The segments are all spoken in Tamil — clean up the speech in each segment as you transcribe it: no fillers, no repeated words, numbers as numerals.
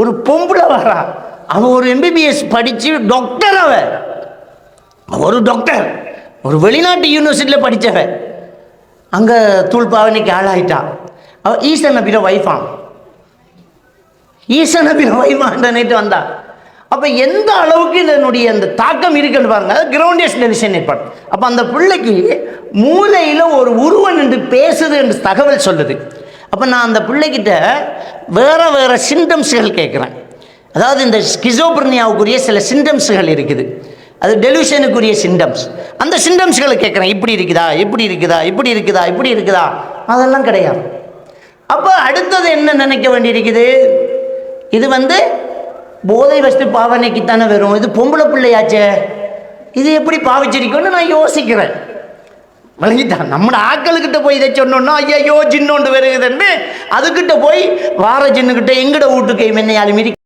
ஒரு பொம்பளை வரா, அவன் ஒரு எம்பிபிஎஸ் படித்து டாக்டர், ஒரு டாக்டர், ஒரு வெளிநாட்டு யூனிவர்சிட்டியில் படித்தவன். அங்கே தூள்பாவனைக்கு ஆளாயிட்டான். அவள் ஈசா நபியோட வைஃபான். ஈசா நபியோட வைஃபான் நேற்று வந்தா. அப்போ எந்த அளவுக்கு இதனுடைய அந்த தாக்கம் இருக்குன்னு பாருங்க. அது கிரவுண்டியஸ் டெலிஷன் ஏற்பாடு. அப்போ அந்த பிள்ளைக்கு மூளையில் ஒரு உருவம் என்று பேசுது என்று தகவல் சொல்லுது. அப்போ நான் அந்த பிள்ளைகிட்ட வேறு வேறு சிம்டம்ஸ்கள் கேட்குறேன். அதாவது இந்த ஸ்கிசோப்ரினியாவுக்குரிய சில சிம்டம்ஸ்கள் இருக்குது, அது டெலியூஷனுக்குரிய சிம்டம்ஸ். அந்த சிம்டம்ஸ்களை கேட்குறேன், இப்படி இருக்குதா, இப்படி இருக்குதா, இப்படி இருக்குதா, இப்படி இருக்குதா, அதெல்லாம் கிடையாது. அப்போ அடுத்தது என்ன நினைக்க வேண்டியிருக்குது, இது போதை வஸ்து பாவனைக்குத்தானே வரும், இது பொம்பளை பிள்ளையாச்சே, இது எப்படி பாவிச்சிருக்கோன்னு நான் யோசிக்கிறேன். விளங்கிட்டான். நம்ம ஆக்களுக்கிட்ட போய் இதை சொன்னோன்னா ஐயோ ஜின்னோண்டு வருகுதுன்னு அதுக்கிட்ட போய் வார ஜின்னுக்கிட்ட எங்கட வீட்டுக்கு மென்னையாலும் இருக்கு.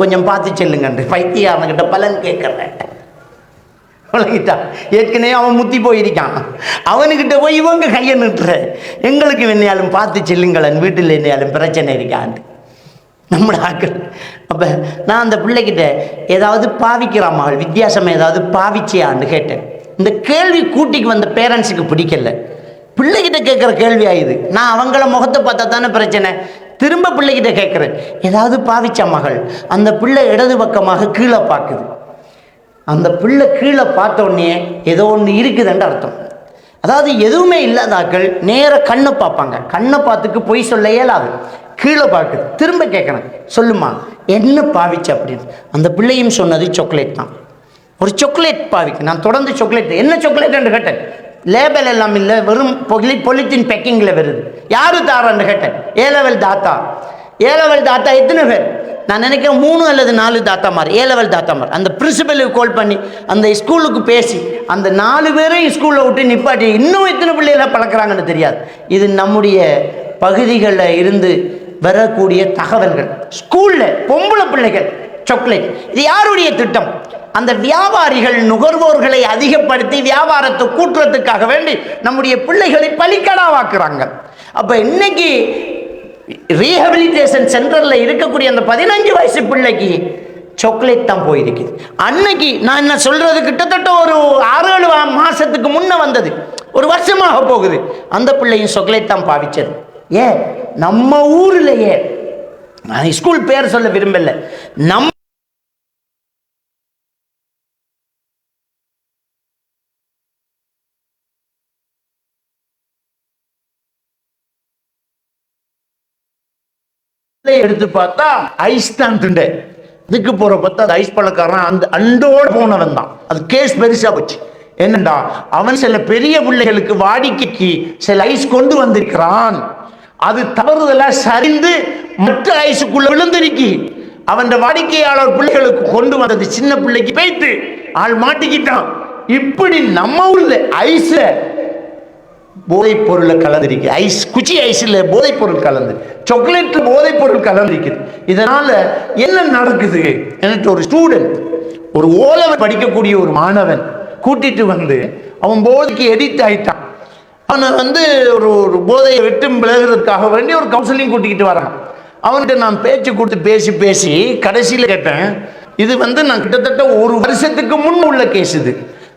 கொஞ்சம் பார்த்து செல்லுங்க, பைத்தியாரன்கிட்ட பலன் கேட்கறேன். ஏற்கனவே அவன் முத்தி போயிருக்கான், அவனுக்கிட்ட போய் இவங்க கையை நிட்டுற, எங்களுக்கு என்னையாலும் பார்த்து செல்லுங்களன், வீட்டில் என்னையாலும் பிரச்சனை இருக்கான் நம்மளோட ஆக்கள். அப்போ நான் அந்த பிள்ளைகிட்ட ஏதாவது பாவிக்கிறா மகள், வித்தியாசமாக ஏதாவது பாவிச்சியான்னு கேட்டேன். இந்த கேள்வி கூட்டிக்கு வந்த பேரண்ட்ஸுக்கு பிடிக்கல. பிள்ளைகிட்ட கேட்குற கேள்வி ஆயுது. நான் அவங்கள முகத்தை பார்த்தா தானே பிரச்சனை. திரும்ப பிள்ளைகிட்ட கேட்குறேன், ஏதாவது பாவிச்சா மகள். அந்த பிள்ளை இடது பக்கமாக கீழே பார்க்குது. அந்த பிள்ளை கீழே பார்த்த உடனே ஏதோ ஒன்று இருக்குதுன்னு அர்த்தம். அதாவது எதுவுமே இல்லாதாக்கள் நேராக கண்ணை பார்ப்பாங்க, கண்ணை பார்த்துக்கு பொய் சொல்ல இயலாது. கீழே பார்க்குது. திரும்ப கேட்குறேன், சொல்லுமா என்ன பாவிச்சு அப்படின்னு. அந்த பிள்ளையும் சொன்னது சாக்லேட் தான். ஒரு சாக்லேட் பாவிக்கு. நான் தொடர்ந்து சாக்லேட், என்ன சாக்லேட் கேட்டேன். லேபல் எல்லாம் இல்லை, வெறும் பொலித்தீன் பேக்கிங்கில் வருது. யாரு தாரான்னு கேட்டேன். ஏலவல் தாத்தா. ஏலவல் தாத்தா எத்தனை பேர்? நான் நினைக்கிறேன் 3 அல்லது 4 தாத்தாமார், ஏலவல் தாத்தாமார். அந்த பிரின்சிபலுக்கு கால் பண்ணி அந்த ஸ்கூலுக்கு பேசி அந்த 4 பேரையும் ஸ்கூலில் விட்டு நிப்பாட்டி இன்னும் எத்தனை பிள்ளைகளை பழக்கிறாங்கன்னு தெரியாது. இது நம்முடைய பகுதிகளில் இருந்து வரக்கூடிய தகவல்கள். ஸ்கூலில் பொம்பளை பிள்ளைகள் சாக்லேட், இது யாருடைய திட்டம்? அந்த வியாபாரிகள் நுகர்வோர்களை அதிகப்படுத்தி வியாபாரத்தை கூட்டுறதுக்காக வேண்டி நம்முடைய பிள்ளைகளை பலிக்கடாவாக்குறாங்க. அப்போ இன்னைக்கு ரீஹபிலிட்டேஷன் சென்டரில் இருக்கக்கூடிய அந்த 15 வயசு பிள்ளைக்கு சாக்லேட் தான் போயிருக்குது. அன்னைக்கு நான் என்ன சொல்றது, கிட்டத்தட்ட ஒரு 6-7 மாசத்துக்கு முன்ன வந்தது, ஒரு வருஷமாக போகுது. அந்த பிள்ளையும் சாக்லேட் தான் பாவிச்சது. ஏன் நம்ம ஊர்லயே, நான் ஸ்கூல் பேர் சொல்ல விரும்பல, நம்ம எடுத்து பார்த்தா ஐஸ் தான் திண்டை. இதுக்கு போற பார்த்தா அது ஐஸ் பழக்காரன் அந்த அண்டோட போனவன் தான். அது கேஸ் பெருசா போச்சு. என்னண்டா, அவன் சில பெரிய பிள்ளைகளுக்கு வாடிக்கைக்கு சில ஐஸ் கொண்டு வந்திருக்கிறான். அது தவறுதலா சரிந்து மற்ற ஐஸுக்குள்ள விழுந்திருக்கி அவன் வாடிக்கையாளர் பிள்ளைகளுக்கு கொண்டு வந்தது சின்ன பிள்ளைக்கு பேய்த்து ஆள் மாட்டிக்கிட்டான். இப்படி நம்ம ஊர்ல ஐஸ்ல போதைப் பொருளை கலந்துருக்கு. ஐஸ், குச்சி ஐஸ்ல போதைப் பொருள் கலந்து, சாக்லேட்ல போதைப் பொருள் கலந்துருக்குது. இதனால என்ன நடக்குது? எனக்கு ஒரு ஸ்டூடெண்ட், ஒரு ஓலவர் படிக்கக்கூடிய ஒரு மாணவன் கூட்டிட்டு வந்து அவன் போதைக்கு எடிக்ட் ஆயிட்டான். அவனை ஒரு போதையை விட்டு விலகிறதுக்காக வேண்டி ஒரு கவுன்சிலிங் கூட்டிக்கிட்டு வரான். அவன்கிட்ட நான் பேச்சு கொடுத்து பேசி பேசி கடைசியில் கேட்டேன், இது நான் கிட்டத்தட்ட 1 வருஷத்துக்கு முன் உள்ள கேஸ் இது.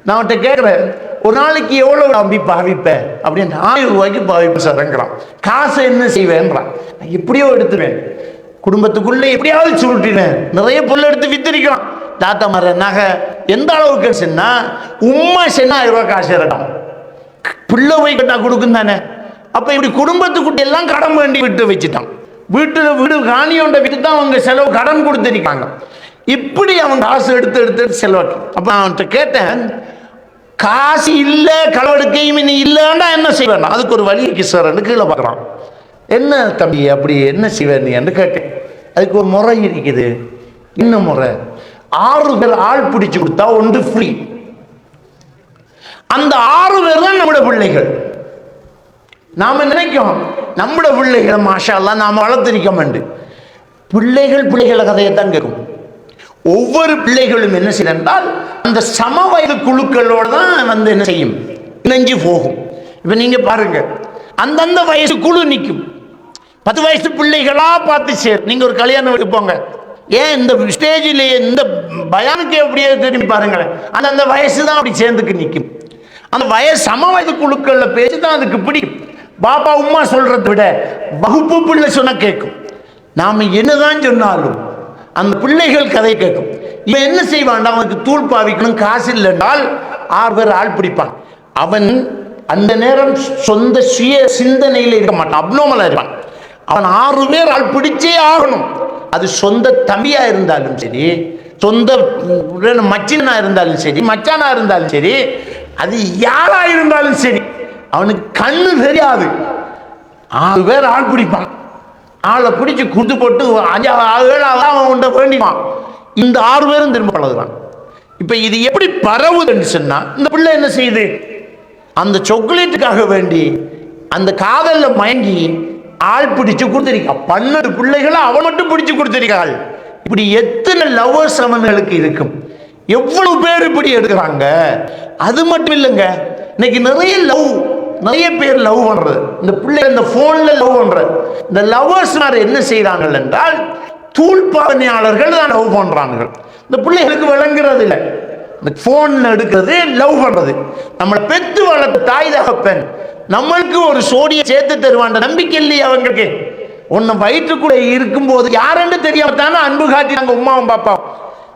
நான் அவன்கிட்ட கேட்குறேன், ஒரு நாளைக்கு எவ்வளோ நம்பி பாவிப்பேன் அப்படின்னு. 1000 ரூபாய்க்கு பாவிப்பேன் சார்ங்கிறான். காசை என்ன செய்வேன்றான். நான் எப்படியோ எடுத்துவேன், குடும்பத்துக்குள்ளே எப்படியாவது சுருட்டினேன். நிறைய பொருள் எடுத்து வித்திருக்கிறான். தாத்தா மர நகை எந்த அளவுக்கு சொன்னா, உம்மா சென்னா 1000 ரூபாய் காசு இறட்டும், பிள்ளை போய் கட்டா கொடுக்கும் தானே. அப்ப இப்படி குடும்பத்துக்குட்டி எல்லாம் கடன் வேண்டி விட்டு வச்சுட்டான். வீடு காணியோண்ட விட்டு தான் அவங்க செலவு கடன் கொடுத்துருக்காங்க. இப்படி அவன் காசு எடுத்து செலவு. அப்ப அவன்கிட்ட கேட்டேன், காசு இல்லை களவெடுக்கையும் நீ இல்லைன்னா என்ன செய்வேன்? அதுக்கு ஒரு வழி இருக்கு சார்ன்னு கீழே பார்க்குறான். என்ன தம்பி அப்படி என்ன செய்வேன் நீ என்று கேட்டேன். அதுக்கு ஒரு முறை இருக்குது. என்ன முறை? 6 பேர் ஆள் பிடிச்சு கொடுத்தா 1 ஃப்ரீ. அந்த 6 பேர் தான் நம்முடைய பிள்ளைகள். நாம நினைக்கும் நம்முடைய பிள்ளைகளை மாஷா அல்லாஹ் நாம வளர்த்திருக்க மாட்டோம். பிள்ளைகளை கதையைத்தான் கேட்கும். ஒவ்வொரு பிள்ளைகளும் என்ன செய்ய என்றால் அந்த சமவயது குழுக்களோடு தான் என்ன செய்யும், இணைஞ்சு போகும். இப்ப நீங்க பாருங்க, அந்தந்த வயசு குழு நிற்கும். 10 வயசு பிள்ளைகளா பார்த்து சேர். நீங்க ஒரு கல்யாணம் வீட்டுக்கு போங்க, ஏன் இந்த ஸ்டேஜில் இந்த பயானுக்கு எப்படியே திரும்பி பாருங்களேன், அந்த வயசு தான் அப்படி சேர்ந்துக்கு நிற்கும். அந்த வயசு சம வயது குழுக்கள்ல பேச்சு தான் அதுக்கு பிடிக்கும். பாப்பா உம்மா சொல்றதை விட வகுப்பு பிள்ளை சொன்ன கேட்கும். நாம என்னதான் சொன்னாலும் அந்த பிள்ளைகள் கதை கேட்கும். இவன் என்ன செய்வான், அவனுக்கு தூள் பாவிக்கணும் காசு இல்லைன்றால் 6 பேர் ஆள் பிடிப்பான். அவன் அந்த நேரம் சொந்த சுய சிந்தனையில் இருக்க மாட்டான், அப்னோமலா இருப்பான். அவன் 6 பேர் ஆள் பிடிச்சே ஆகணும். அது சொந்த தம்பியா இருந்தாலும் சரி, சொந்த மச்சினா இருந்தாலும் சரி, மச்சானா இருந்தாலும் சரி, அது யாரா இருந்தாலும் சரி, அவனுக்கு கண்ணு தெரியாது. 6 பேர் ஆள் பிடிப்பான். ஆளை பிடிச்சு குடுத்து போட்டு 5 7 அவன் உண்ட வேண்டிப்பான். இந்த 6 பேரும் திரும்ப பழகுறான். இப்ப இது எப்படி பரவுதுன்னு சொன்னா, இந்த பிள்ளை என்ன செய்யுது, அந்த சாக்லேட்டுக்காக வேண்டி அந்த காதல்ல மயங்கி ஆள் பிடிச்சு கொடுத்திருக்கா. 12 பிள்ளைகளை அவன் மட்டும் பிடிச்சு கொடுத்திருக்காள். இப்படி எத்தனை லவ்வர்ஸ் அவங்களுக்கு இருக்கும், எவ்வளவு பேர் இப்படி எடுக்கிறாங்க. அது மட்டும் இல்லைங்க, இன்னைக்கு நிறைய பேர் லவ் பண்றது, இந்த பிள்ளை இந்த போன்ல லவ் பண்றது. இந்த லவ்வர்ஸ் என்ன செய்யறாங்க என்றால், தூள்பாவனையாளர்கள் தான் லவ் பண்றாங்க. இந்த பிள்ளைகளுக்கு விளங்குறது இல்லை. இந்த போன்ல எடுக்கிறது லவ் பண்றது. நம்மளை பெத்து வளர்த்த தாய் தகப்பன் நம்மளுக்கு ஒரு சோடியை சேர்த்து தருவான் நம்பிக்கை இல்லையே அவங்களுக்கு. உன்னை வயிற்றுக்குள்ள இருக்கும்போது யாருன்னு தெரியாம தானே அன்பு காட்டினாங்க உமாவும் பாப்பா.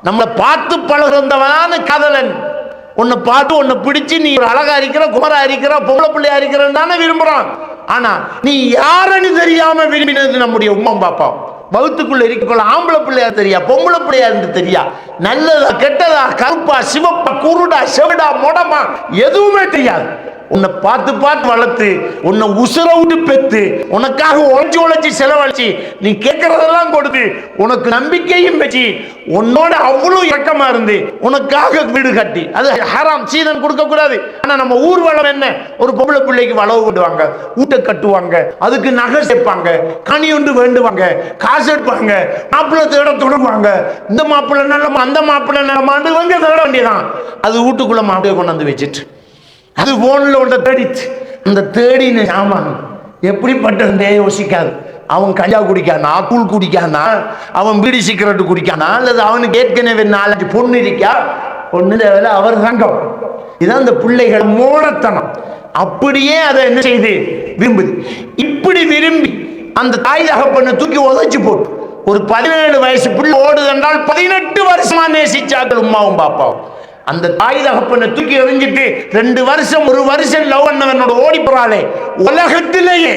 நம்மளை பார்த்து பழகிறவனான காதலன் உன்னை பார்த்து உன்னை பிடிச்சு நீ ஒரு அழகா இருக்கிற, குமரா இருக்கிற, பொம்பளை பிள்ளையா இருக்கிறன்னு தானே விரும்புறான். ஆனா நீ யாருன்னு தெரியாம விரும்பினது நம்முடைய உமாவும் பாப்பா. வகுத்துக்குள்ள இருக்கக்குள்ள ஆம்பளை பிள்ளையா தெரியா, பொம்பளை பிள்ளையா இருந்து தெரியா, நல்லதா கெட்டதா, கருப்பா சிவப்பா, குருடா செவடா மொடமா எதுவுமே தெரியாது. உன்னை பார்த்து பார்த்து வளர்த்து உன்னை உசுர விட்டு பெத்து உனக்காக உழைச்சி செலவழிச்சு நீ கேட்கறதெல்லாம் கொடுத்து உனக்கு நம்பிக்கையும் வச்சு உன்னோட அவ்வளவு இறக்கமா இருந்து உனக்காக வீடு கட்டி, அது ஹராம், சீதன் கொடுக்க கூடாது. ஆனா நம்ம ஊர் வளம் என்ன, ஒரு பொம்பளை பிள்ளைக்கு வளவு விடுவாங்க, ஊட்ட கட்டுவாங்க, அதுக்கு நகை சேர்ப்பாங்க, கனி ஒன்று வேண்டுவாங்க, காசு எடுப்பாங்க, மாப்பிள்ளை தேட தொடங்குவாங்க. இந்த மாப்பிள்ளை நல்லமா அந்த மாப்பிள்ளை நல்லமான்னு இவங்க தேட வேண்டியதான். அது வீட்டுக்குள்ள மாப்பிள்ளையை கொண்டாந்து வச்சுட்டு அது போன்ல ஒன்றை தேடிச்சு. அந்த தேடின சாமான் எப்படிப்பட்டதே யோசிக்காது. அவன் கஞ்சா குடிக்கானா, கூழ் குடிக்கானா, அவன் பீடி சிகரெட்டு குடிக்கானா, அல்லது அவனுக்கு ஏற்கனவே 4 பொண்ணு இருக்கா, பொண்ணு தேவையில்ல, அவர் சங்கம். இதான் அந்த பிள்ளைகள் மோடத்தனம். அப்படியே அதை என்ன செய்து விரும்புது. இப்படி விரும்பி அந்த தாய் தகப்பனை தூக்கி உதைச்சு போட்டு ஒரு 17 வயசு பிள்ளை ஓடுது என்றால் 18 வருஷமா நேசிச்சாக்கள் உமாவும் பாப்பாவும். அந்த தாய் தகப்பனை தூக்கி எறிஞ்சிட்டு 2 வருஷம் 1 வருஷம் லவ் பண்ணவனோட ஓடி போறாளே, உலகத்திலேயே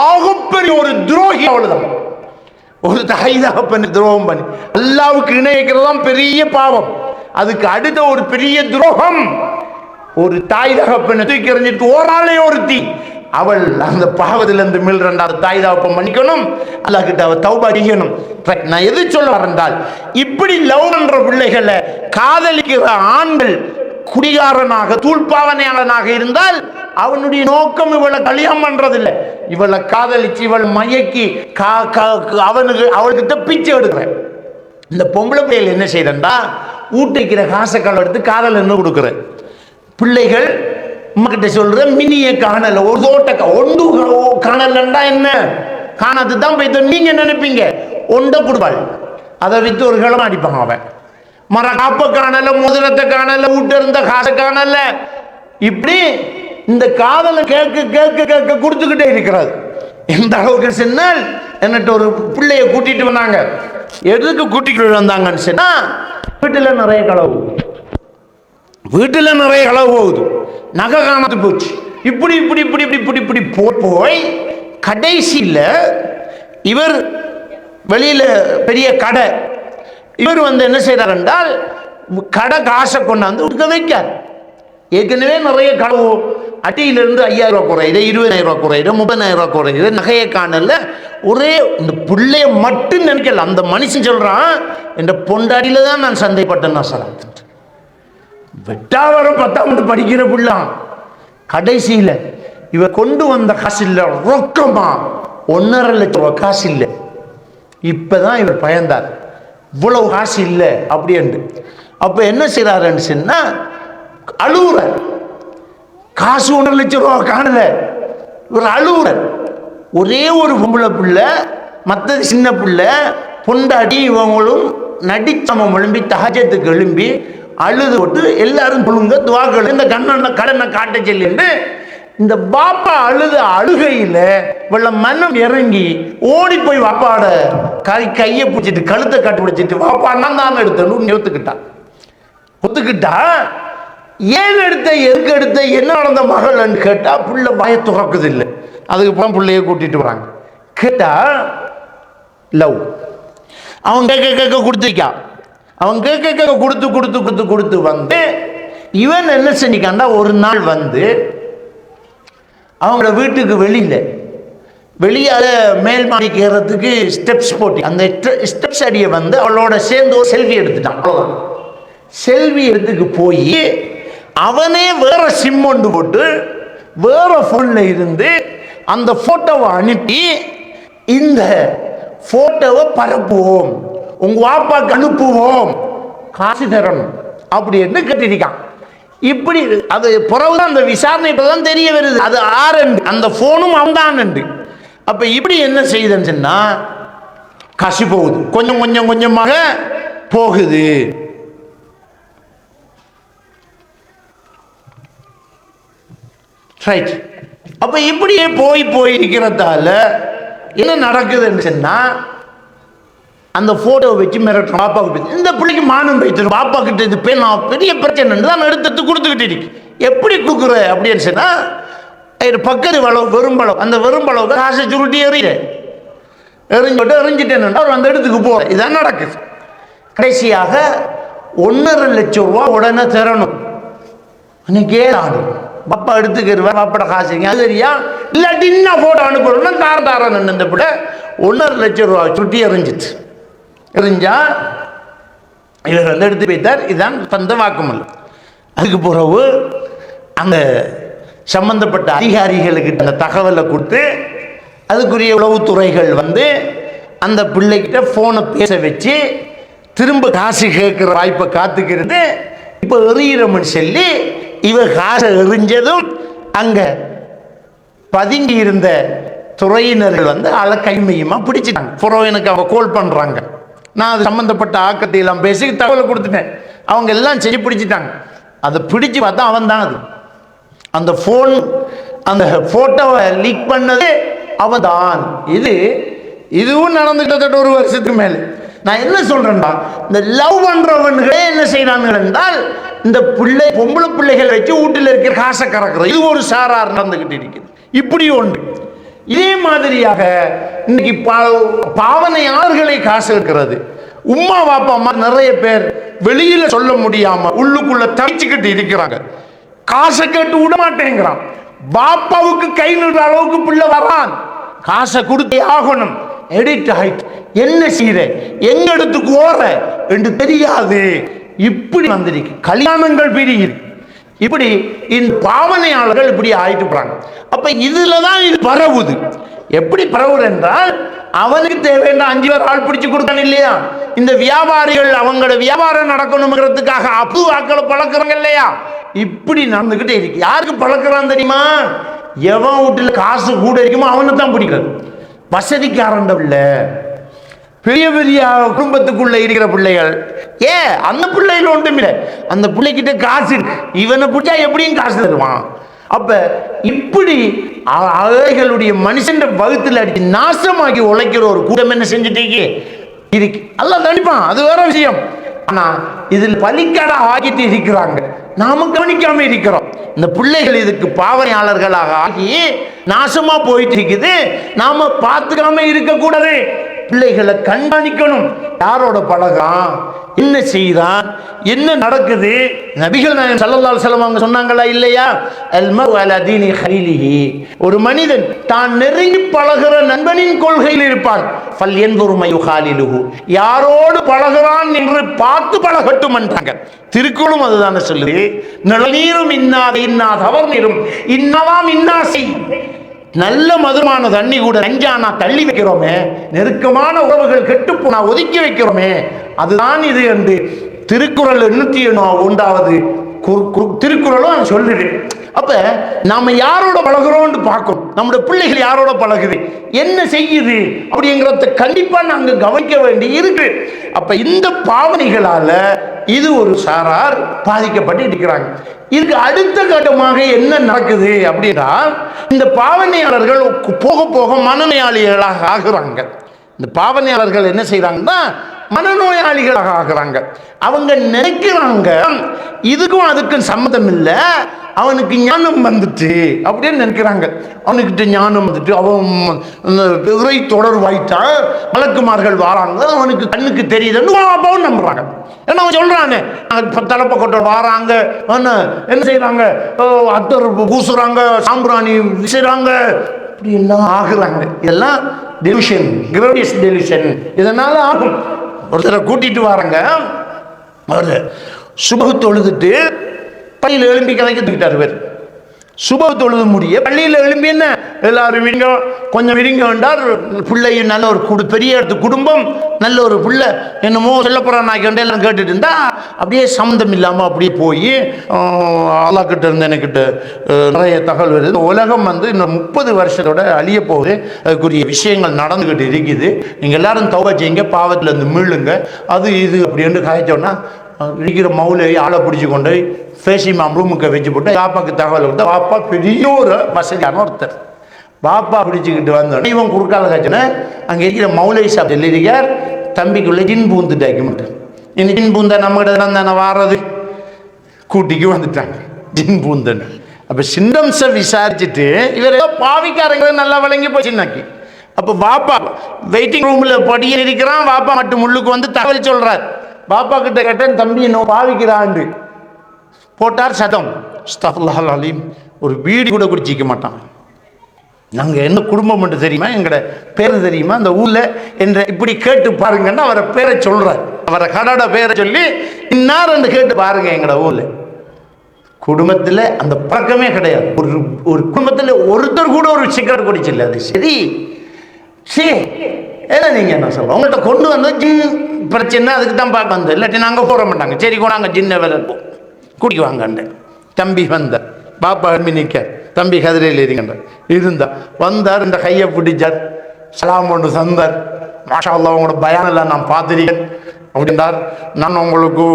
ஆகப்பெரிய ஒரு துரோகி அவ்வளவுதான். ஒரு தாய் தகப்பனை துரோகம் பண்ணி அல்லாவுக்கு இணைக்கிறதாம் பெரிய பாவம். அதுக்கு அடுத்த ஒரு பெரிய துரோகம், ஒரு தாய் தகப்பனை தூக்கி எறிஞ்சிட்டு ஓராளே ஒருத்தி, அவள் அந்த பாவத்திலிருந்து மீள்றா. தாய் தகப்பன் மன்னிக்கணும், அல்லாஹ் கிட்ட அவள் தௌபா செய்யணும். நான் எது சொல்ல வரேன்றால், இப்படி லவ் பண்ற பிள்ளைகளை காதலிக்கிற ஆண்கள் குடிகாரனாக தூள்பாவனையாளனாக இருந்தால் அவனுடைய நோக்கம் இவளை கல்யாணம் பண்றதில்லை, இவளை காதலிச்சு இவள் மயக்கி அவள்கிட்ட பிச்சை எடுக்கிறேன். இந்த பொம்பளை பிள்ளைகள் என்ன செய்யறா, ஊட்டிக்கிற காசை களை எடுத்து காதல் என்ன கொடுக்குற பிள்ளைகள் கிட்ட சொல்ற மினிய காணல, ஒரு தோட்ட ஒன்று காணலண்டா என்ன காணாது தான் போய் நீங்க நினைப்பீங்க. ஒன்றை கொடுப்பாள், அதை வித்து ஒரு கிழமை அடிப்பாங்க. அவன் மர காப்ப காணல, முதலத்தை காணல, வீட்டு இருந்த காசை காணல. இப்படி இந்த காதலை கேட்க கேட்க கேட்க கொடுத்துக்கிட்டே இருக்கிறது. எந்த அளவுக்கு சொன்னால், என்னட்டு ஒரு பிள்ளைய கூட்டிட்டு வந்தாங்க. எதுக்கு கூட்டிட்டு வந்தாங்கன்னு சொன்னா, வீட்டுல நிறைய களவு போகுது, நகை காணாது போச்சு. இப்படி இப்படி இப்படி இப்படி இப்படி இப்படி போய் கடைசியில் இவர் வெளியில பெரிய கடை, இவர் என்ன செய்யறார் என்றால், கடை காசை கொண்டாந்து கொடுக்க வைக்கார். ஏற்கனவே நிறைய களவு, அட்டியிலிருந்து 5000 ரூபாய் குறையுது, 20000 ரூபாய் குறையுது, 30000 ரூபாய் குறையுது, நகையை காணல. ஒரே இந்த பிள்ளைய மட்டும் நினைக்கல. அந்த மனுஷன் சொல்றான், என்ற பொண்டாடியில தான் நான் சந்தைப்பட்டேன். நான் சொல்ல வெட்டாவரம் 10ஆம் படிக்கிற பிள்ளை. கடைசியில இவ கொண்டு வந்த காசு இல்லை, ரொக்கமா 1.5 லட்சம் ரூபாய் காசு இல்லை. இப்பதான் இவர் பயந்தார், இவ்வளவு காசு இல்லை அப்படின்ட்டு. அப்ப என்ன செய்யறாருன்னு சொன்னா, அழுகுற காசு 1.5 லட்சம் ரூபா காணல. ஒரு அழுவுற ஒரே ஒரு பொம்பளை பிள்ளை, மற்றது சின்ன பிள்ளை, பொண்டாட்டி இவங்களும் நடிச்சமம் எழும்பி தஹஜத்துக்கு எழும்பி அழுது விட்டு எல்லாரும் சொல்லுங்க துவாக்கள் இந்த கடனை காட்ட சொல்லிட்டு இந்த பாப்பா அழுத அழுகையில வெள்ள மனம் இறங்கி ஓடி போய் பாப்பாட கையை பிடிச்சிட்டு கழுத்தை கட்டு பிடிச்சிட்டு பாப்பா நான் தான் எடுத்தேன்னு ஒத்துக்கிட்டா. ஏன் எடுத்த, எதுக்கு எடுத்த, என்ன நடந்த மகள்னு கேட்டா புள்ள பய துறக்குது இல்லை. அதுக்கப்புறம் பிள்ளைய கூட்டிட்டு வராங்க. கேட்டா லவ் அவன் கேட்க கொடுத்துருக்கா. அவன் கேட்க கொடுத்து வந்து இவன் என்ன செஞ்சிக்காண்டா, ஒரு நாள் வந்து அவங்கள வீட்டுக்கு வெளியால மேல் மாடிக்கு ஏறதுக்கு ஸ்டெப்ஸ் போட்டி, அந்த ஸ்டெப்ஸ் அடியை வந்து அவளோட சேர்ந்து ஒரு செல்ஃபி எடுத்துட்டான். அவ்வளோதான். செல்ஃபி எடுத்துக்கு போய் அவனே வேற சிம் ஒன்று போட்டு வேற போன்ல இருந்து அந்த போட்டோவை அனுப்பி இந்த போட்டோவை பரப்புவோம், உங்க வாப்பாக்கு அனுப்புவோம், காசு தரணும் அப்படின்னு கட்டிருக்கான். இப்படி அது பிறகுதான் அந்த விசாரணை தான் தெரிய வருது அது ஆரண்டு, அந்த போனும் அவன்தான். அப்ப இப்படி என்ன செய்யுதுன்னு சொன்னா காசு போகுது, கொஞ்சமாக போகுது. ரைட். அப்ப இப்படியே போயிருக்கிறதால என்ன நடக்குதுன்னு சொன்னா அந்த போட்டோவை வச்சு மிரட்டுறோம் பாப்பாவுக்கு. இந்த பிள்ளைக்கு மானம் வைத்து பாப்பா கிட்ட இது பெரிய பிரச்சனை தான் எடுத்து கொடுத்துக்கிட்டு இருக்கு. எப்படி கொடுக்குற அப்படின்னு சொன்னா பக்கத்து வளவு வெறும்பளவு, அந்த வெறும்பளவுக்கு காசை சுருட்டி எறிஞ்சிட்டேன் அவர் அந்த இடத்துக்கு போற. இதான் நடக்குது. கடைசியாக 1.5 லட்சம் ரூபா உடனே தரணும். அன்னைக்கே ஆடும் பாப்பா எடுத்துக்கிறவன் பாப்பட காசுங்க அது சரியா இல்லாட்டி இன்னும் போட்டோ அனுப்புறோம்னா தாரன் இந்த பிள்ளை 1.5 லட்சம் ரூபா சுட்டி எறிஞ்சா இவர் வந்து எடுத்து வைத்தார். இதுதான் சொந்த வாக்குமூலம். அதுக்கு பிறகு அந்த சம்பந்தப்பட்ட அதிகாரிகளுக்கிட்ட அந்த தகவலை கொடுத்து அதுக்குரிய உளவுத்துறைகள் வந்து அந்த பிள்ளைகிட்ட போனை பேச வச்சு திரும்ப காசு கேட்கிற வாய்ப்பை காத்துக்கிறது. இப்போ எறிகிறோம்னு சொல்லி இவர் காசை எறிஞ்சதும் அங்க பதுங்கி இருந்த துறையினர்கள் வந்து ஆளை கைமையுமா பிடிச்சிட்டாங்க. புறம் எனக்கு அவங்க கோல் பண்றாங்க. நான் அது சம்பந்தப்பட்ட ஆக்கத்தை எல்லாம் பேசி தகவலை கொடுத்துட்டேன். அவங்க எல்லாம் செஞ்சு பிடிச்சிட்டாங்க. அதை பிடிச்சு பார்த்தா அவன் தான். அது அந்த போன் அந்த போட்டோவை லீக் பண்ணது அவன் தான். இதுவும் நடந்துகிட்ட 1 வருஷத்துக்கு மேல. நான் என்ன சொல்றேன்டா, இந்த லவ் பண்றவன்களே என்ன செய்யறாங்க என்றால் இந்த பொம்பளை பிள்ளைகள் வச்சு வீட்டில் இருக்கிற காசை கறக்குறது. இது ஒரு சாரார் நடந்துகிட்டு இருக்குது. இப்படி ஒன்று. இதே மாதிரியாக இன்னைக்கு பாவனையாளர்களை காசு இருக்கிறது. உம்மா வாப்பா அம்மா நிறைய பேர் வெளியில சொல்ல முடியாம உள்ளுக்குள்ள தவிச்சுக்கிட்டு இருக்கிறாங்க. காசை கேட்டு விட மாட்டேங்கிறான். பாப்பாவுக்கு கை நின்ற அளவுக்கு பிள்ளை வரான். காசை கொடுத்தே ஆகணும். எடிட் ஆயிட்டு என்ன செய்யற, எங்க இடத்துக்கு ஓற என்று தெரியாது. இப்படி வந்திருக்கு. கல்யாணங்கள் பிரியுது. இப்படி இந்த பாவனையாளர்கள் இப்படி ஆயிட்டு போறாங்க. அப்ப இதுலதான் இது பரவுது. எப்படி பரவுது என்றால் அவனுக்கு தேவையான 5 பேர் ஆள் பிடிச்சு கொடுக்கணும் இல்லையா. இந்த வியாபாரிகள் அவங்களோட வியாபாரம் நடக்கணுங்கிறதுக்காக ஆக்களை பழக்கிறாங்க இல்லையா. இப்படி நடந்துகிட்டே இருக்கு. யாருக்கு பழக்கிறான் தெரியுமா? எவன் வீட்டுல காசு கூட இருக்குமோ அவனை தான் பிடிக்கிறது. வசதிக்காரன் பிள்ளை, பெரிய குடும்பத்துக்குள்ள இருக்கிற பிள்ளைகள். அந்த பிள்ளைகள் ஒன்றும் இல்லை. அந்த பிள்ளைகிட்ட காசு இவனை பிடிச்சா எப்படியும் காசு தருவான். அப்ப இப்படி அவைகளுடைய மனுஷன் வகுத்துல அடிச்சு நாசமாக்கி உழைக்கிற ஒரு கூட்டம் என்ன செஞ்சுட்டீங்க இருக்கு. அல்ல தண்டிப்பான், அது வேற விஷயம். ஆனா இதில் பலிக்கடா ஆகிட்டு இருக்கிறாங்க. நாம கவனிக்காம இருக்கிறோம். இந்த பிள்ளைகள் இதுக்கு பாவனையாளர்களாக ஆகி நாசமா போயிட்டு இருக்குது. நாம பார்த்துக்காம இருக்க கூடாது. பிள்ளைகளை கண்காணிக்கணும். யாரோட பழகான், என்ன செய்தான், என்ன நடக்குது. நபிகள் நாயகம் ஸல்லல்லாஹு அலைஹி வஸல்லம் அவங்க சொன்னாங்களா இல்லையா? அல்மர் அலா தீனி ஹலீலிஹி. ஒரு மனிதன் தான் நெருங்கி பழகிற நண்பனின் கொள்கையில் இருப்பான். ஃபல் யன்துரு மை யுஹாலிலுஹு. யாரோடு பழகிறான் என்று பார்த்து பழகட்டும் என்றாங்க. திருக்குறளும் அதுதானே சொல்லுது. நிழநீரும் இன்னாத இன்னா தவர் நீரும் இன்னவாம் இன்னாசி. நல்ல மதுரமான தண்ணி கூட நஞ்சானா தள்ளி வைக்கிறோமே, நெருக்கமான உறவுகள் கெட்டு போனா ஒதுக்கி வைக்கிறோமே, அதுதான் இது என்று திருக்குறள் 801வது திருக்குறளும் சொல்லுது. அப்ப நாம யாரோட பழகுறோம்னு பார்க்கணும். நம்முடைய பிள்ளைகள் யாரோட பழகுது, என்ன செய்யுது அப்படிங்கிறத கண்டிப்பா நாங்க கவனிக்க வேண்டி இருக்கு. அப்ப இந்த பாவனைகளால இது ஒரு சாரார் பாதிக்கப்பட்டு இருக்கிறாங்க. இதுக்கு அடுத்த கட்டமாக என்ன நடக்குது அப்படின்னா, இந்த பாவனையாளர்கள் போக போக மனநோயாளிகளாக ஆகுறாங்க. இந்த பாவனையாளர்கள் என்ன செய்யறாங்கன்னா மனநோயாளிகளாக ஆகுறாங்க. அவங்க நினைக்கிறாங்க இதுக்கும் அதுக்கும் சம்மதம் இல்லை, அவனுக்கு ஞானம் வந்துட்டு அப்படின்னு நினைக்கிறாங்க. அவனுக்கிட்ட ஞானம் வந்துட்டு அவன் இறை தொடர்பாயிட்டான், மலக்குமார்கள் வாராங்க, அவனுக்கு கண்ணுக்கு தெரியுதுன்னு அப்பாவும் நம்புறாங்க. ஏன்னா அவன் சொல்றானே தலைப்பக்கோட்டை வாராங்க, என்ன செய்யறாங்க, அத்தர் பூசுறாங்க, சாம்பிராணி விசுறாங்க, இப்படி எல்லாம் ஆகுறாங்க. இதெல்லாம் டெலிஷன், கிரேவியஸ் டெலிஷன். இதனால ஆகும். ஒருத்தரை கூட்டிட்டு வராங்க, அவர் சுபகு தொழுதுட்டு பள்ளியில் எழும்பி கதைக்க தூக்கிட்டார். பேர் சுபகு தொழுது முடிய பள்ளியில் எழும்பி என்ன எல்லாரும் விரிங்க, கொஞ்சம் விரிங்க வேண்டார். பிள்ளையும் நல்ல ஒரு பெரிய இடத்து குடும்பம், நல்ல ஒரு பிள்ளை, என்னமோ சொல்ல போறான் நாய்க்கு எல்லாம் கேட்டுட்டு இருந்தா அப்படியே சம்மந்தம் இல்லாமல் அப்படியே போய் அல்லாஹ் கிட்ட இருந்து எனக்கிட்ட நிறைய தகவல் வருது. உலகம் இன்னும் 30 வருஷத்தோட அழிய போகுது, அதுக்குரிய விஷயங்கள் நடந்துகிட்டு இருக்குது, நீங்கள் எல்லாரும் தௌபா செய்யுங்க, பாவத்தில் இருந்து மீளுங்க, அது இது அப்படின்னு காய்ச்சோன்னா இருக்கிற மவுலை ஆளை பிடிச்சி கொண்டு ஃபேசிமா ரூமுக்கு வச்சு போட்டு பாப்பாவுக்கு தகவல் கொடுத்தா, பாப்பா பெரிய ஒரு வசதியான ஒருத்தர், பாப்பா பிடிச்சிக்கிட்டு வந்தோடனே இவன் குறுக்கால காய்ச்சன அங்கே இருக்கிற மௌலை சாப் சொல்லியிருக்கார், தம்பிக்குள்ளே ஜின் பூந்துட்டாக்க மாட்டேன். இன்னும் ஜின் பூந்தா நம்மகிட்ட தானே வாரது, கூட்டிக்கு வந்துட்டாங்க ஜின் பூந்தன்னு. அப்போ சிம்டம்ஸை விசாரிச்சுட்டு இவர் ஏதோ பாவிக்காரங்க நல்லா விளங்கி போச்சுன்னாக்கி. அப்போ பாப்பா வெயிட்டிங் ரூமில் படியே இருக்கிறான், பாப்பா மட்டும் முள்ளுக்கு வந்து தகவல் சொல்கிறார். பாப்பா கிட்ட கேட்டேன், தம்பி என்ன பாவிக்கிறான்னு போட்டார் சதம். அஸ்தக்ஃபிருல்லாஹல் அலீம். ஒரு வீடு கூட குடிச்சிக்க மாட்டான். நாங்கள் என்ன குடும்பம் மட்டும் தெரியுமா, எங்களோட பேர் தெரியுமா, அந்த ஊரில் என்ற இப்படி கேட்டு பாருங்கன்னா அவரை பேரை சொல்கிறார், அவரை கடோட பேரை சொல்லி இன்னார் என்று கேட்டு பாருங்க. எங்களோட ஊரில் குடும்பத்தில் அந்த பழக்கமே கிடையாது. ஒரு குடும்பத்தில் ஒருத்தர் கூட ஒரு சிகரெட் குடிச்சில்லை. அது சரி சரி ஏன்னா நீங்கள் என்ன சொல்லுவோம், உங்கள்கிட்ட கொண்டு வந்து ஜின் பிரச்சனை அதுக்கு தான் பார்க்க வந்து, இல்லாட்டி நாங்கள் போட மாட்டாங்க. சரி கூட நாங்கள் ஜின்ன வேலை குடிக்குவாங்க. தம்பி வந்தார், பாப்பா அருமி நிற்க, தம்பி கதிரையில் இருக்கின்ற இருந்தா வந்தார், இந்த கையை பிடிச்சார், சலாம் ஒன்று தந்தார். மாஷா அல்லாஹ் உங்களோட பயானெல்லாம் நான் பார்த்துருக்கேன் அப்படின்றார். நான் உங்களுக்கு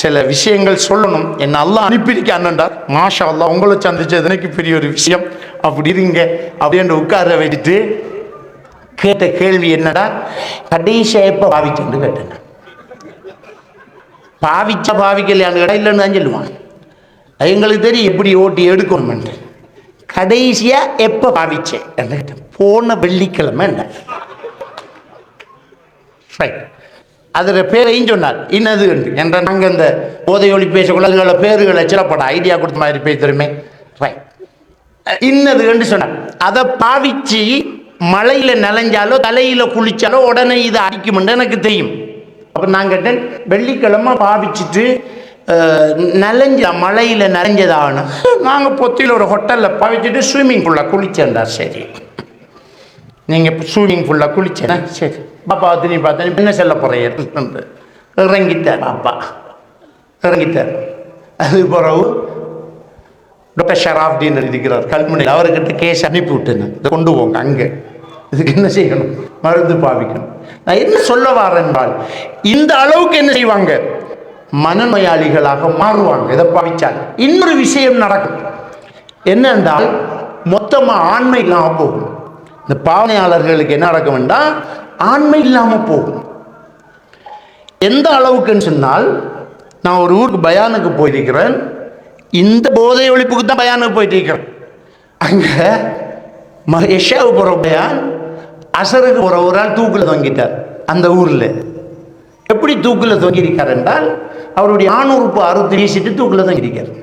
சில விஷயங்கள் சொல்லணும், என்ன அல்லாஹ் அனுப்பியிருக்க அண்ணன்டார். மாஷா அல்லாஹ் உங்களை சந்திச்சது எனக்கு பெரிய ஒரு விஷயம், அப்படி இருங்க அப்படின்னு உட்கார வச்சுட்டு கேட்ட கேள்வி என்னடா, கடைசியா எப்போ பாவிச்சேன்னு கேட்டேன். பாவிச்சா பாவிக்கலையான்னு கேட்டா இல்லைன்னு தான் சொல்லுவான். எங்களுக்கு தெரியும் எப்படி ஓட்டி எடுக்கணும்னு. கடைசியா எப்போ பாவிச்சேன் என்ன கேட்டேன், போன வெள்ளிக்கிழமை என்ன. அதில் பேரையும் சொன்னார், இன்னது என்ற நாங்கள் இந்த போதையொலி பேசக்குள்ள அதுகள பேர்களை சிலப்பட ஐடியா கொடுத்த மாதிரி பேசுறோமே, இன்னது என்று சொன்னார். அதை பாவிச்சு மழையில் நனைஞ்சாலோ தலையில் குளிச்சாலோ உடனே இதை அடிக்கும்னு எனக்கு தெரியும். அப்போ நான் கேட்டேன், வெள்ளிக்கிழமை பாவிச்சுட்டு நனைஞ்ச மழையில் நனைஞ்சதாகணும். நாங்கள் பொத்தியில் ஒரு ஹோட்டலில் பாவிச்சுட்டு ஸ்விம்மிங் பூலில் குளிச்சேன்டா. சரி நீங்கள் ஸ்விம்மிங் பூலில் குளிச்சேன்னா சரி, பாப்பா திரும்பி பார்த்தேன், என்ன சொல்ல போகிறேன், இறங்கிட்டார் பாப்பா, இறங்கிட்டார். அது பிறகு டாக்டர் ஷராஃப்தீன் இருக்கிறார் கல்முனையில், அவர்கிட்ட கேஸ் அனுப்பி விட்டேன், இதை கொண்டு போங்க அங்கே, இதுக்கு என்ன செய்யணும், மருந்து பாவிக்கணும். நான் என்ன சொல்ல வரேன் என்றால், இந்த அளவுக்கு என்ன செய்வாங்க, மனநோயாளிகளாக மாறுவாங்க இதை பாவிச்சால். இன்னொரு விஷயம் நடக்கும் என்னென்றால், மொத்தமாக ஆண்மை இல்லாமல் போகும். இந்த பாவனையாளர்களுக்கு என்ன நடக்கும் என்றால், ஆண்மை இல்லாமல் போகும். எந்த அளவுக்குன்னு சொன்னால், நான் ஒரு ஊருக்கு பயானுக்கு போயிருக்கிறேன், இந்த போதை ஒழிப்புக்கு தான் பயானுக்கு போயிட்டு இருக்கிறேன். அங்கே எஷாவுக்கு போகிற பயான், அசருக்கு போகிற ஒரு ஆள் தூக்கில் தொங்கிட்டார். அந்த ஊரில் எப்படி தூக்கில் தொங்கியிருக்கார் என்றால், அவருடைய ஆணுறுப்பு அறுத்து வீசிட்டு தூக்கில் தொங்கியிருக்கார்.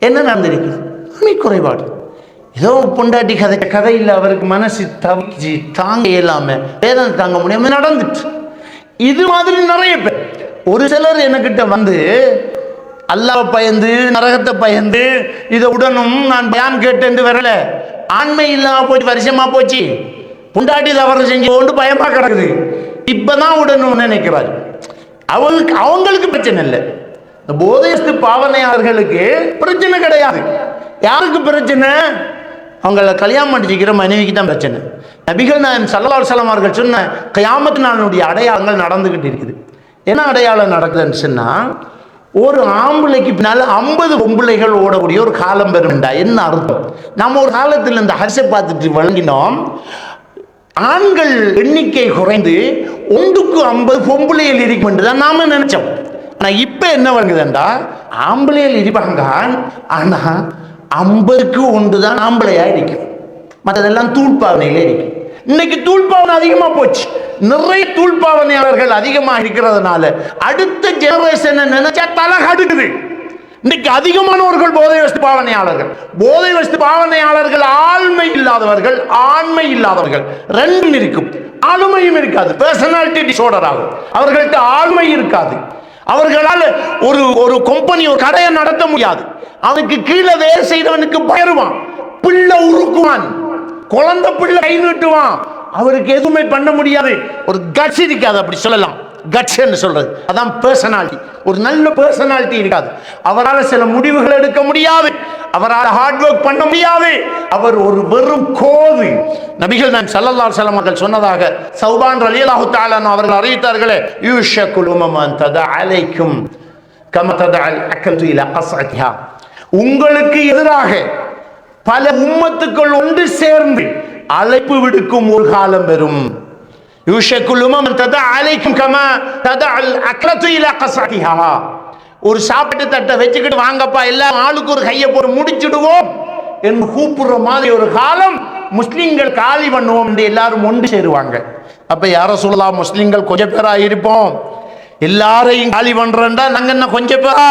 என்ன நடந்திருக்குது, ஆண்மை குறைபாடு. ஏதோ பொண்டாட்டி கதை இல்லை, அவருக்கு மனசு தவிச்சு தாங்க இயலாமல் வேதனை தாங்க முடியாமல் நடந்துட்டு. இது மாதிரி நிறைய பேர், ஒரு சிலர் என்கிட்ட வந்து அல்லாஹ்வை பயந்து நரகத்தை பயந்து இதை உடனும் நான் பயான் கேட்டேன் வரல, ஆண்மை இல்லாம போயிட்டு வருஷமா போச்சு, பொண்டாட்டி தவறு செஞ்சு கொண்டு பயமா கிடக்குது, இப்பதான் உடனும் நினைக்கிறாரு. அவங்களுக்கு பிரச்சனை இல்லை, இந்த போதை வஸ்து பாவனையாளர்களுக்கு பிரச்சனை கிடையாது. யாருக்கு பிரச்சனை? அவங்கள கல்யாணம் பண்ணிக்கிற மனைவிக்கு தான் பிரச்சனை. நபிகள் நாயகம் ஸல்லல்லாஹு அலைஹி வஸல்லம் அவர்கள் சொன்ன கியாமத் நாளுடைய அடையாளங்கள் நடந்துகிட்டு இருக்குது. என்ன அடையாளம் நடக்குதுன்னு சொன்னா, ஒரு ஆம்பளைக்கு பின்னால 50 பொம்பளைகள் ஓடக்கூடிய ஒரு காலம் பெறும்டா. என்ன அர்த்தம்? நம்ம ஒரு காலத்தில் இந்த ஹரிசை பார்த்துட்டு வழங்கினோம், ஆண்கள் எண்ணிக்கை குறைந்து 1க்கு 50 பொம்பளைகள் இருக்கும் என்று தான் நாம நினைச்சோம். ஆனா இப்ப என்ன வழங்குதுண்டா, ஆம்பளைகள் இருப்பாங்க, ஆனா 50க்கு 1 தான் ஆம்பளையா இருக்கும், மற்றதெல்லாம் தூள்பாவனையிலே இருக்கும். இன்னைக்கு தூள்பாவனை அதிகமா போச்சு. நிறைய தூள்பாவனையாளர்கள் அதிகமா இருக்கிறதுனால அடுத்த ஜெனரேஷன் நினைச்சா தலை கடுக்குது. இன்னைக்கு அதிகமானவர்கள் போதை வஸ்து பாவனையாளர்கள். போதை வஸ்து பாவனையாளர்கள் ஆழ்மை இல்லாதவர்கள், ஆண்மை இல்லாதவர்கள், ரெண்டும் இருக்கும். ஆளுமையும் இருக்காது, பர்சனாலிட்டி டிசார்டர் ஆகும். அவர்கள்ட்ட ஆழ்மை இருக்காது. அவர்களால் ஒரு கம்பெனி, ஒரு கடையை நடத்த முடியாது. அவனுக்கு கீழே வேலை செய்தவனுக்கு பயருவான், பிள்ளை உருக்குவான், குழந்தை பிள்ளை கை நீட்டுவான், அவருக்கு எதுவுமே பண்ண முடியாது. ஒரு கட்ஸ் இருக்காது, அப்படி சொல்லலாம். கட்ஸ் என்று சொல்றது அதான் பர்சனாலிட்டி. ஒரு நல்ல பர்சனாலிட்டி இருக்காது. அவரால் சில முடிவுகள் எடுக்க முடியாது, அவரால் ஹார்ட் ஒர்க் பண்ண முடியாது. அவர் ஒரு வெறும் கோது. நபிகள் நாயகம் ஸல்லல்லாஹு அலைஹி வஸல்லம் அவர்கள் சொன்னதாக சௌபான் ரலியல்லாஹு தஆலா அவர்கள் அறிவித்தார்களே, யூஷக்குல் உமமன் ததா அலைக்கும் கம ததல் அக்கல்து இலா கஸ்அத்திஹா. உங்களுக்கு எதிராக பல உம்மத்துக்கள் ஒன்று சேர்ந்து அழைப்பு விடுக்கும் ஒரு காலம் வரும். யூஷக்குல் உமமன் ததா அலைக்கும் கமா ததல் அக்கல்து இலா கஸ்அத்திஹா. ஒரு சாப்பாட்டு தட்டை வச்சுக்கிட்டு வாங்கப்பா எல்லாம் ஆளுக்கு ஒரு கையை போட்டு முடிச்சிடுவோம் என்று கூப்பிடுற மாதிரி ஒரு காலம் முஸ்லிம்கள் காலி பண்ணுவோம் என்று எல்லாரும் ஒன்று சேருவாங்க. அப்ப யார சொல்லலாம், முஸ்லிம்கள் கொஞ்சம் பேரா இருப்போம், எல்லாரையும் காலி பண்றா நாங்க என்ன கொஞ்சம் பேரா,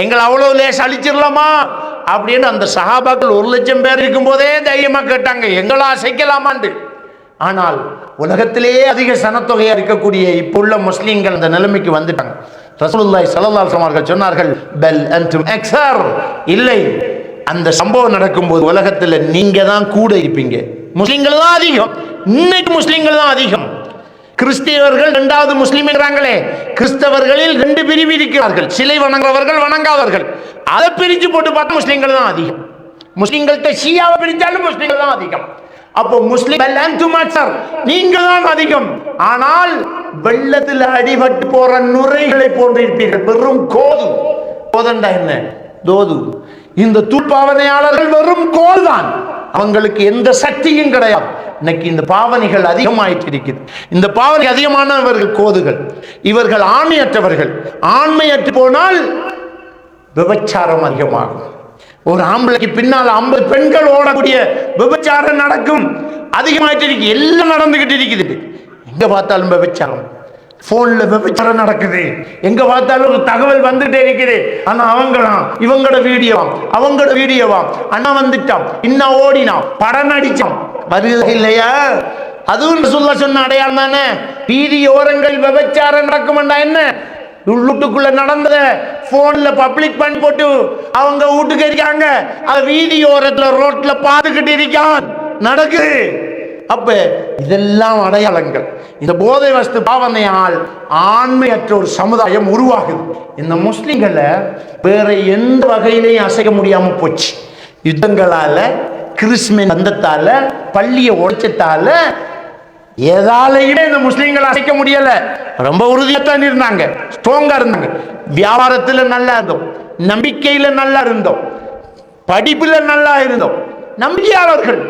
எங்களை அவ்வளவு லேஸ் அழிச்சிடலாமா அப்படின்னு அந்த சஹாபாக்கள் 1,00,000 பேர் இருக்கும் போதே தைரியமா கேட்டாங்க, எங்களா அசைக்கலாமான்னு. ஆனால் உலகத்திலேயே அதிக சனத்தொகையா இருக்கக்கூடிய இப்போ உள்ள முஸ்லிம்கள் அந்த நிலைமைக்கு வந்துட்டாங்க. ரசூலுல்லாஹி ஸல்லல்லாஹு அலைஹி வஸல்லம் சொன்னார்கள், பல் அன்தும் அக்ஸர், இல்லை, அந்த சம்பவம் நடக்கும்போது உலகத்தில் நீங்க தான் கூட இருப்பீங்க. முஸ்லிம்கள் தான் அதிகம். இன்னைக்கு முஸ்லிம்கள் தான் அதிகம். கிறிஸ்தவர்கள் 2வது முஸ்லிம் என்றாங்களே, கிறிஸ்தவர்களில் 2 பிரிவு இருக்கிறார்கள், சிலை வணங்குறவர்கள், வணங்காதவர்கள். அதை பிரிச்சு போட்டு பார்த்தா முஸ்லிம்கள் தான் அதிகம். முஸ்லிம்கள்ட்ட ஷியாவை பிரிச்சாலும் முஸ்லிம்கள் தான் அதிகம். அப்போ முஸ்லிம் நீங்க தான் அதிகம். ஆனால் வெள்ளத்தில் அடிபட்டு போற நுரைகளை போன்றிருப்பீர்கள். வெறும் கோது. கோதண்டா என்ன? தோது. இந்த தூள்பாவனையாளர்கள் வெறும் கோல் தான், அவங்களுக்கு எந்த சக்தியும் கிடையாது. இன்னைக்கு இந்த பாவனைகள் அதிகமாயிட்டு இருக்குது. இந்த பாவனை அதிகமானவர்கள் கோதுகள். இவர்கள் ஆண்மையற்றவர்கள். ஆண்மையற்று போனால் விபச்சாரம் அதிகமாகும். ஒரு ஆம்பளைக்கு பின்னால் 50 பெண்கள் ஓடக்கூடிய விபச்சாரம் நடக்கும். அதிகமாயிட்டு இருக்கு, எல்லாம் நடந்துகிட்டு இருக்குது. எங்க பார்த்தாலும் விபச்சாரம், போன்ல விபச்சாரம் நடக்குது, எங்க பார்த்தாலும் ஒரு தகவல் வந்துட்டே இருக்குது. ஆனா அவங்களாம் இவங்களோட வீடியோவாம் அண்ணா வந்துட்டான், இன்னும் ஓடினான், படம் நடிச்சான், வருது இல்லையா? அதுவும் ரசூலுல்லாஹ் சொன்ன அடையாளம் தானே. வீதி ஓரங்கள் விபச்சாரம் நடக்கும்டா. என்ன உள்ளுக்குள்ள நடந்தத போன்ல பப்ளிக் பண்ணி போட்டு அவங்க வீட்டுக்கு இருக்காங்க, அது வீதி ஓரத்துல ரோட்ல பாத்துக்கிட்டு இருக்கான், நடக்குது. அப்ப இதெல்லாம் அடையாளங்கள். இந்த போதை வஸ்து பாவனையால் ஆண்மையற்ற ஒரு சமுதாயம் உருவாகுது. இந்த முஸ்லிம்களை வேற எந்த வகையிலையும் அசைக்க முடியாம போச்சு. யுத்தங்களால, கிறிஸ்மஸ் வந்தத்தால, பள்ளியை உடைச்சத்தால, எதாலையுமே இந்த முஸ்லிம்களை அசைக்க முடியல. ரொம்ப உறுதியாத்தான் இருந்தாங்க, ஸ்ட்ராங்கா இருந்தாங்க. வியாபாரத்துல நல்லா இருந்தோம், நம்பிக்கையில நல்லா இருந்தோம், படிப்புல நல்லா இருந்தோம். நம்பிக்கையாளர்கள்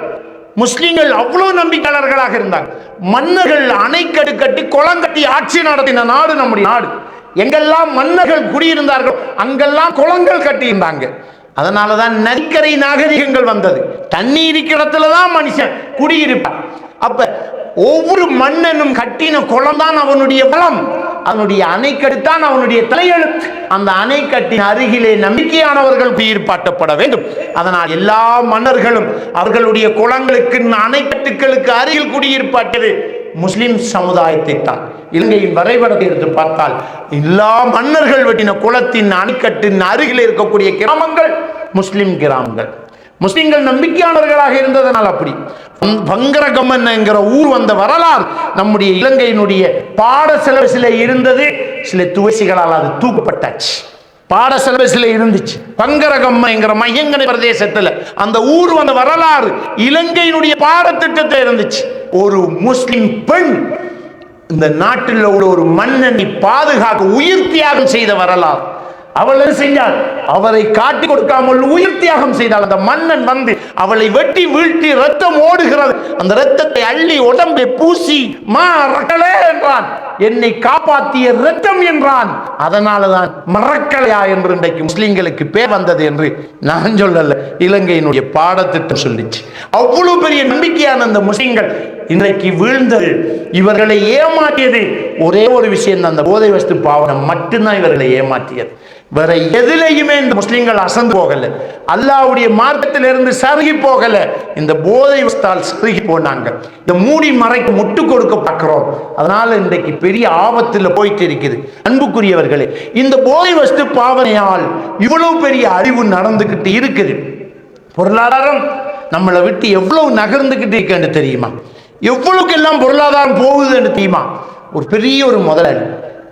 முஸ்லிம்கள் அவ்வளவு நம்பிக்கையாளர்களாக இருந்தாங்க. மன்னர்கள் அணைக்கட்டு கட்டி குளம் கட்டி ஆட்சி நடத்தின நாடு நம்முடைய நாடு. எங்கெல்லாம் மன்னர்கள் குடியிருந்தார்கள் அங்கெல்லாம் குளங்கள் கட்டி இருந்தாங்க. அதனாலதான் நதிக்கரை நாகரிகங்கள் வந்தது. தண்ணி இருக்கிற இடத்துலதான் மனுஷன் குடியிருப்பான். அப்ப ஒவ்வொரு மன்னனும் கட்டின குளம் தான் அவனுடைய பலம், அவனுடைய அணைக்கட்டுத்தான் அவனுடைய தலையெழுத்து. அந்த அணைக்கட்டின் அருகிலே நம்பிக்கையானவர்கள் குடியிருப்பாட்டப்பட வேண்டும். அதனால் எல்லா மன்னர்களும் அவர்களுடைய குளங்களுக்கு, அணைக்கட்டுகளுக்கு அருகில் குடியிருப்பாட்டது முஸ்லிம் சமுதாயத்தை தான். இலங்கையின் வரைபடத்தை எடுத்து பார்த்தால் எல்லா மன்னர்கள் வெட்டின குளத்தின் அணைக்கட்டின் அருகில் இருக்கக்கூடிய கிராமங்கள் முஸ்லிம் கிராமங்கள். முஸ்லிம்கள் நம்பிக்கையாளர்களாக இருந்ததனால் அப்படி. பங்கரகமன் என்கிற ஊர் வந்த வரலாறு நம்முடைய இலங்கையினுடைய பாட செலவு இருந்தது. சில துவசிகளால் அது தூக்கப்பட்டாச்சு. பாட சிலபஸ்ல இருந்துச்சு. பங்கரகம்மைங்கிற மையங்கனை பிரதேசத்துல அந்த ஊர் வந்த வரலாறு இலங்கையினுடைய பாடத்திட்டத்தை இருந்துச்சு. ஒரு முஸ்லிம் பெண் இந்த நாட்டில் உள்ள ஒரு மன்னனை பாதுகாக்க உயிர் தியாகம் செய்த வரலாறு. அவள் என்ன செஞ்சாள்? அவரை காட்டி கொடுக்காமல் உயிர் தியாகம் செய்தாள். அந்த மன்னன் வந்து அவளை வெட்டி வீழ்த்தி ரத்தம் ஓடுகிறது. அந்த ரத்தத்தை அள்ளி உடம்பை பூசி மறக்கலே என்றான். என்னை காப்பாற்றிய ரத்தம் என்றான். அதனாலதான் மறக்கலையா என்று இன்றைக்கு முஸ்லிம்களுக்கு பேர் வந்தது என்று நான் சொல்லல, இலங்கையினுடைய பாடத்திட்டம் சொல்லிச்சு. அவ்வளவு பெரிய நம்பிக்கையான அந்த முஸ்லிம்கள் இன்றைக்கு வீழ்ந்தது. இவர்களை ஏமாற்றியது ஒரே ஒரு விஷயம், அந்த போதை வஸ்து பாவனம் மட்டும்தான் இவர்களை ஏமாற்றியது. வேற எதிலையுமே இந்த முஸ்லிம்கள் அசந்து போகல, அல்லாஹ்வுடைய மார்க்கத்திலிருந்து சருகி போகல. இந்த போதை வஸ்தால் சருகி போனாங்க. இந்த மூடி மறைக்கு முட்டு கொடுக்க பார்க்கிறோம். அதனால இன்றைக்கு பெரிய ஆபத்தில் போயிட்டு இருக்குது. அன்புக்குரியவர்களே, இந்த போதை வஸ்து பாவனையால் இவ்வளவு பெரிய அழிவு நடந்துகிட்டு இருக்குது. பொருளாதாரம் நம்மளை விட்டு எவ்வளவு நகர்ந்துகிட்டு இருக்குன்னு தெரியுமா? எவ்வளவுக்கு எல்லாம் பொருளாதாரம் போகுதுன்னு தெரியுமா? ஒரு பெரிய ஒரு முதலாளி,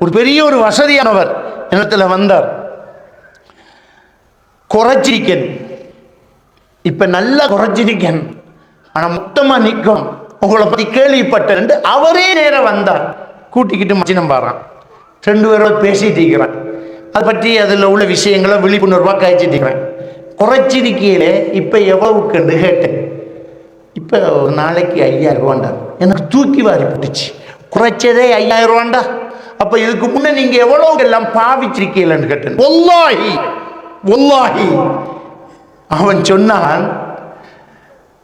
ஒரு பெரிய ஒரு வசதியானவர் இடத்துல வந்தார். குறைச்சிருக்கேன், இப்ப நல்லா குறைச்சிருக்கேன், ஆனா மொத்தமா நிற்கும், உங்களை பத்தி கேள்விப்பட்டேன். அவரே நேரம் வந்தார், கூட்டிக்கிட்டு மச்சினம் பாடுறான். 2 பேரோட பேசிட்டு இருக்கிறான். அதை பற்றி அதில் உள்ள விஷயங்களை விழிப்புணர்வாக கழிச்சிட்டு இருக்கிறேன். குறைச்சிருக்கையிலே இப்ப எவ்வளவுக்குன்னு கேட்டேன். இப்ப ஒரு நாளைக்கு 5000 ரூபாண்டா. எனக்கு தூக்கி வாரி போட்டுச்சு. குறைச்சதே 5000 ரூபாண்டா. அப்ப இதுக்கு முன்ன நீங்க எவ்வளவு எல்லாம் பாவிச்சிருக்கீங்கன்னு கேட்டேன். வல்லாஹி வல்லாஹி அவன் சொன்னான்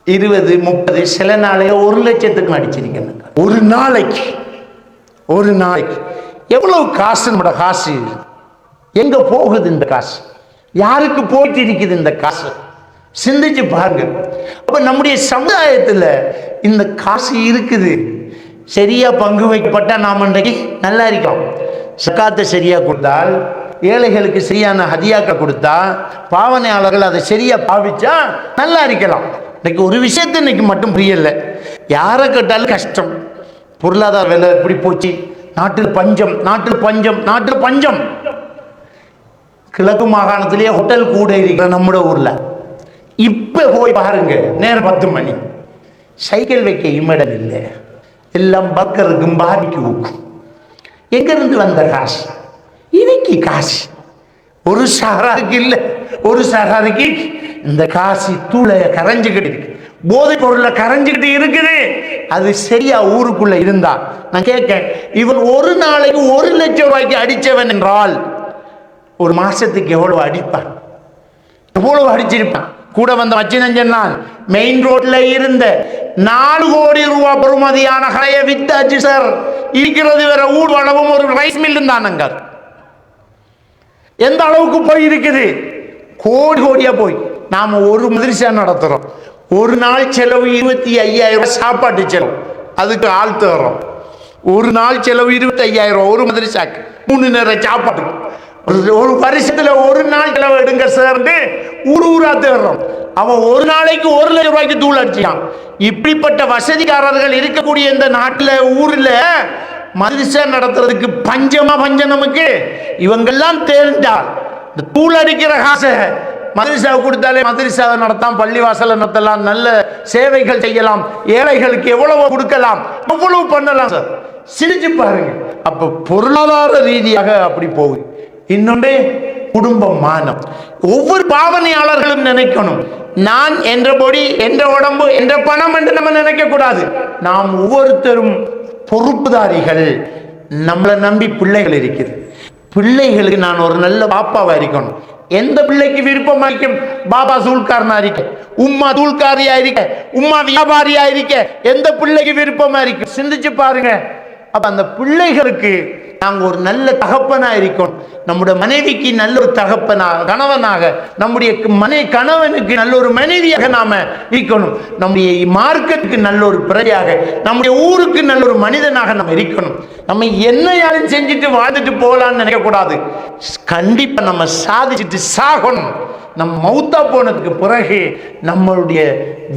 20, 30, சில நாளைய 1 லட்சத்துக்கு அடிச்சிருக்கேன். ஒரு நாளைக்கு எவ்வளவு காசு? நம்மட காசு எங்க போகுது? இந்த காசு யாருக்கு போயிட்டு இருக்குது? இந்த காசு சிந்திச்சு பாருங்க. அப்ப நம்முடைய சமுதாயத்துல இந்த காசு இருக்குது, சரியா பங்கு வைக்கப்பட்டா நாம இன்றைக்கு நல்லா இருக்கோம். சக்காத்தை சரியா கொடுத்தால், ஏழைகளுக்கு சரியான ஹதியாக்கள் கொடுத்தா, பாவனையாளர்கள் அதை சரியா பாவிச்சா நல்லா இருக்கலாம். இன்னைக்கு ஒரு விஷயத்தை இன்னைக்கு மட்டும் புரியல, யாரை கேட்டாலும் கஷ்டம். பொருளாதார விலை எப்படி போச்சு? நாட்டில் பஞ்சம், நாட்டில் பஞ்சம், நாட்டில் பஞ்சம். கிழக்கு மாகாணத்திலேயே ஹோட்டல் கூட இருக்கிற நம்முடைய ஊர்ல இப்ப போய் பாருங்க, நேரம் 10 மணி, சைக்கிள் வைக்க இடம் இல்லை, எல்லாம் பர்கருக்கும் பார்பிக்யூவுக்கும். எங்க இருந்து வந்த காசு? இன்னைக்கு காசு ஒரு சாராருக்கு இல்லை, ஒரு சாராருக்கு இந்த காசு தூளை கரைஞ்சுக்கிட்டு இருக்கு, போதை பொருளை கரைஞ்சுக்கிட்டு இருக்குது. அது சரியா ஊருக்குள்ள இருந்தா நான் கேட்க, இவன் ஒரு நாளைக்கு 1 லட்சம் ரூபாய்க்கு அடிச்சவன் என்றால் ஒரு மாசத்துக்கு எவ்வளவு அடிப்பான்? எவ்வளவு அடிச்சிருப்பான்? கூட வந்த மச்சினஞ்சன் மெயின் ரோட்ல இருந்த 4 கோடி ரூபாய் பெறுமதியான கடையை வித்தாச்சு சார். இருக்கிறது வேற ஊர்வலமும் ஒரு ரைஸ் மில் தானங்க. எந்த அளவுக்கு போய் இருக்குது? கோடி கோடியா போய். நாம ஒரு மதரசா நடத்துறோம், ஒரு நாள் செலவு 25,000 ரூபாய் சாப்பாட்டு செலவு, அதுக்கு ஆள் தர்றோம். ஒரு நாள் செலவு 25,000 ரூபாய் ஒரு மதரசாக்கு, 3 நேரம் சாப்பாட்டுக்கு. ஒரு வருஷத்துல ஒரு நாள் செலவு எடுங்க சார், ஊரா தேடுறோம். அவன் ஒரு நாளைக்கு 1 லட்சம் ரூபாய்க்கு தூள் அடிச்சான். இப்படிப்பட்ட வசதிக்காரர்கள் இருக்கக்கூடிய இந்த நாட்டுல ஊர்ல மதரசா நடத்துறதுக்கு பஞ்சம் நமக்கு. இவங்கெல்லாம் தேர்ந்தால் இந்த தூள் அடிக்கிற காசை மதரசாவை கொடுத்தாலே மதரசாவை நடத்தாம், பள்ளிவாசலை நடத்தலாம், நல்ல சேவைகள் செய்யலாம், ஏழைகளுக்கு எவ்வளவு கொடுக்கலாம், எவ்வளவு பண்ணலாம் சார். சிரிச்சு பாருங்க. அப்ப பொருளாதார ரீதியாக அப்படி போகுது. இன்னொன்று குடும்பம், மானம். ஒவ்வொரு பாவனையாளர்களும் நினைக்கணும், நான் என்ற பொடி, என்ற உடம்பு, என்ற பணம் என்று நம்ம நினைக்க கூடாது. நாம் ஒவ்வொருத்தரும் பொறுப்புதாரிகள். நம்மளை நம்பி பிள்ளைகள் இருக்குது. பிள்ளைகளுக்கு நான் ஒரு நல்ல பாப்பாவா இருக்கணும். எந்த பிள்ளைக்கு விருப்பமா இருக்கும்? பாபா தூள்காரனா இருக்க, உம்மா தூள்காரியா இருக்க, உம்மா வியாபாரியா இருக்க, எந்த பிள்ளைக்கு விருப்பமா இருக்கு? சிந்திச்சு பாருங்க. அப்ப அந்த பிள்ளைகளுக்கு நாங்க ஒரு நல்ல தகப்பனா இருக்கணும். நம்முடைய மனைவிக்கு நல்ல ஒரு தகப்பனாக, கணவனாக, நம்முடைய கணவனுக்கு நல்ல ஒரு மனைவியாக நாம இருக்கணும். நம்முடைய மார்க்கத்துக்கு நல்ல ஒரு பிறையாக, நம்முடைய ஊருக்கு நல்ல ஒரு மனிதனாக நம்ம இருக்கணும். நம்ம என்ன யாரும் செஞ்சுட்டு வாழ்ந்துட்டு போகலான்னு நினைக்க கூடாது. கண்டிப்பா நம்ம சாதிச்சுட்டு சாகணும். நம்ம மௌத்தா போனதுக்கு பிறகு நம்மளுடைய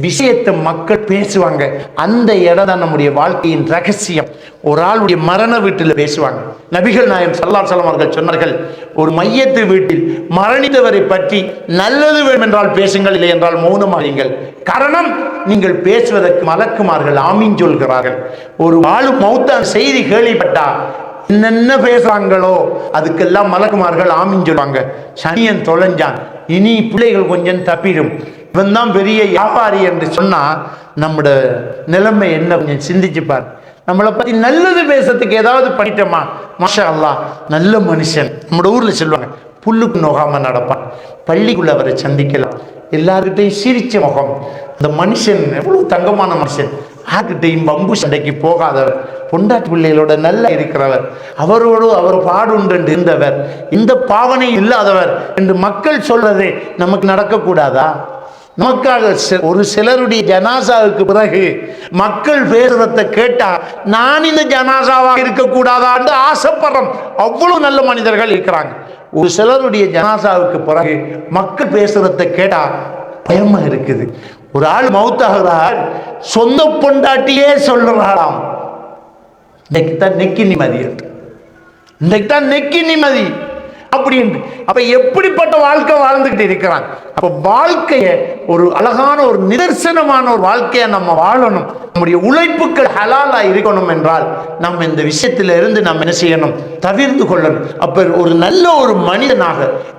விஷயத்தை மக்கள் பேசுவாங்க. அந்த இடம் தான் நம்முடைய வாழ்க்கையின் ரகசியம். ஒரு ஆளுடைய மரண வீட்டில் பேசுவாங்க. நபிகள் நாயகம் ஸல்லல்லாஹு அலைஹி வஸல்லம் அவர்கள் சொன்னார்கள், ஒரு மையத்து வீட்டில் மரணித்தவரை பற்றி நல்லது வேண்டும் என்றால் பேசுங்கள், இல்லை என்றால் மௌனமாகுங்கள். காரணம், நீங்கள் பேசுவதற்கு மலக்குமார்கள் ஆமீன் சொல்கிறார்கள். ஒரு வாழும் மௌத்தான செய்தி கேள்விப்பட்டா என்னென்ன பேசுறாங்களோ அதுக்கெல்லாம் மலக்குமார்கள் ஆமீன் சொல்லுவாங்க. சனியன் தொலைஞ்சான், இனி பிள்ளைகள் கொஞ்சம் தப்பிடும், இவன் தான் பெரிய வியாபாரி என்று சொன்னா நம்முடைய நிலைமை என்ன கொஞ்சம் சிந்திச்சுப்பார். நம்மளை பத்தி நல்லது பேசுறதுக்கு ஏதாவது பண்ணிட்டோமா, மாஷா அல்லாஹ் நல்ல மனுஷன். நம்மளோட ஊர்ல சொல்லுவாங்க, புல்லுக்கு நோகாம நடப்பான். பள்ளிக்குள்ள அவரை சந்திக்கலாம், எல்லார்கிட்டையும் சிரிச்ச முகம். அந்த மனுஷன் எவ்வளவு தங்கமான மனுஷன், யார்கிட்டையும் பம்பு சண்டைக்கு போகாதவர், பொண்டாட்டி பிள்ளைகளோட நல்லா இருக்கிறவர், அவரோடு அவர் பாடுண்டு இருந்தவர், இந்த பாவனை இல்லாதவர் என்று மக்கள் சொல்றது நமக்கு நடக்கக்கூடாதா? நமக்காக ஒரு சிலருடைய ஜனாசாவுக்கு பிறகு மக்கள் பேசுறத கேட்டா நான் இந்த ஜனாசாவா இருக்கக்கூடாதா என்று ஆசைப்படுறோம். அவ்வளவு நல்ல மனிதர்கள் இருக்கிறாங்க. ஒரு சிலருடைய ஜனாசாவுக்கு பிறகு மக்கள் பேசுறத கேட்டா பயமா இருக்குது. ஒரு ஆள் மௌத்தாகிறார், சொந்த பொண்டாட்டியே சொல்றாராம், இன்னைக்கு தான் நெக்கி நிம்மதி, இன்னைக்கு தான் நெக்கி நிம்மதி அப்படின்னு. அப்ப எப்படிப்பட்ட வாழ்க்கை வாழ்ந்துகிட்டு இருக்கிறான். அப்ப வாழ்க்கைய ஒரு அழகான ஒரு நிதர்சனமான ஒரு வாழ்க்கையை நம்ம வாழணும். நம்முடைய உழைப்புகள் ஹலாலா இருக்கணும் என்றால் நம்ம இந்த விஷயத்தில இருந்து நம்ம என்ன செய்யணும், தவிர்த்து கொள்ளணும். அப்ப ஒரு நல்ல ஒரு மனிதனாக,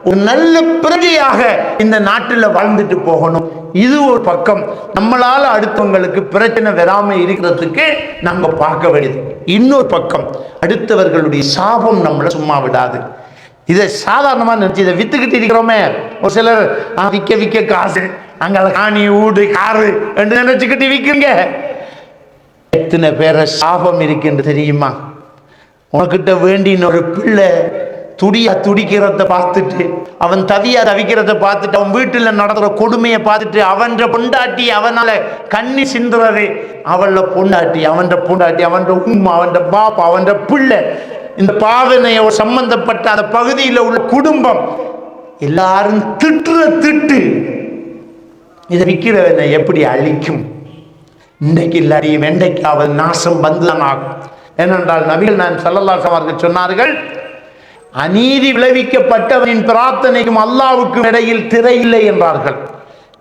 ஒரு நல்ல பிரஜையாக இந்த நாட்டில் வாழ்ந்துட்டு போகணும். இது ஒரு பக்கம். நம்மளால அடுத்தவங்களுக்கு பிரச்சனை வராம இருக்கிறதுக்கு நாங்க பார்க்க வேண்டியது. இன்னொரு பக்கம், அடுத்தவர்களுடைய சாபம் நம்மளை சும்மா விடாது. இதை சாதாரணமா நினைச்சு இதை வித்துக்கிட்டு இருக்கிறோமே. ஒரு சிலர் விற்க காசு, அங்கே காணி ஊடு காரு என்று நினைச்சுக்கிட்டு விற்குங்க. எத்தனை பேரை சாபம் இருக்குன்னு தெரியுமா? உனக்கிட்ட வேண்டின ஒரு பிள்ளை துடிக்கிறத பார்த்துட்டு, அவன் தவிக்கிறத பார்த்துட்டு, அவன் வீட்டில் நடத்துற கொடுமையை பார்த்துட்டு, அவன் பொண்டாட்டி அவனால கண்ணி சிந்துறது, அவள பொண்டாட்டி அவன் உம்மா, அவன் பாப்பா, அவன் பிள்ளை, இந்த பாவனையோ சம்பந்தப்பட்ட அந்த பகுதியில் உள்ள குடும்பம் எல்லாரும் திட்டு இதை விற்கிறவனை எப்படி அழிக்கும்? இன்றைக்கு இல்லாடி வெண்டைக்கு அவன் நாசம் வந்துதான் ஆகும். ஏனென்றால் நபிகள் நாயகம் ஸல்லல்லாஹு அலைஹி வஸல்லம் சொன்னார்கள், அநீதி விளைவிக்கப்பட்டவனின் பிரார்த்தனைக்கும் அல்லாஹ்வுக்கும் இடையில் திரை இல்லை என்றார்கள்.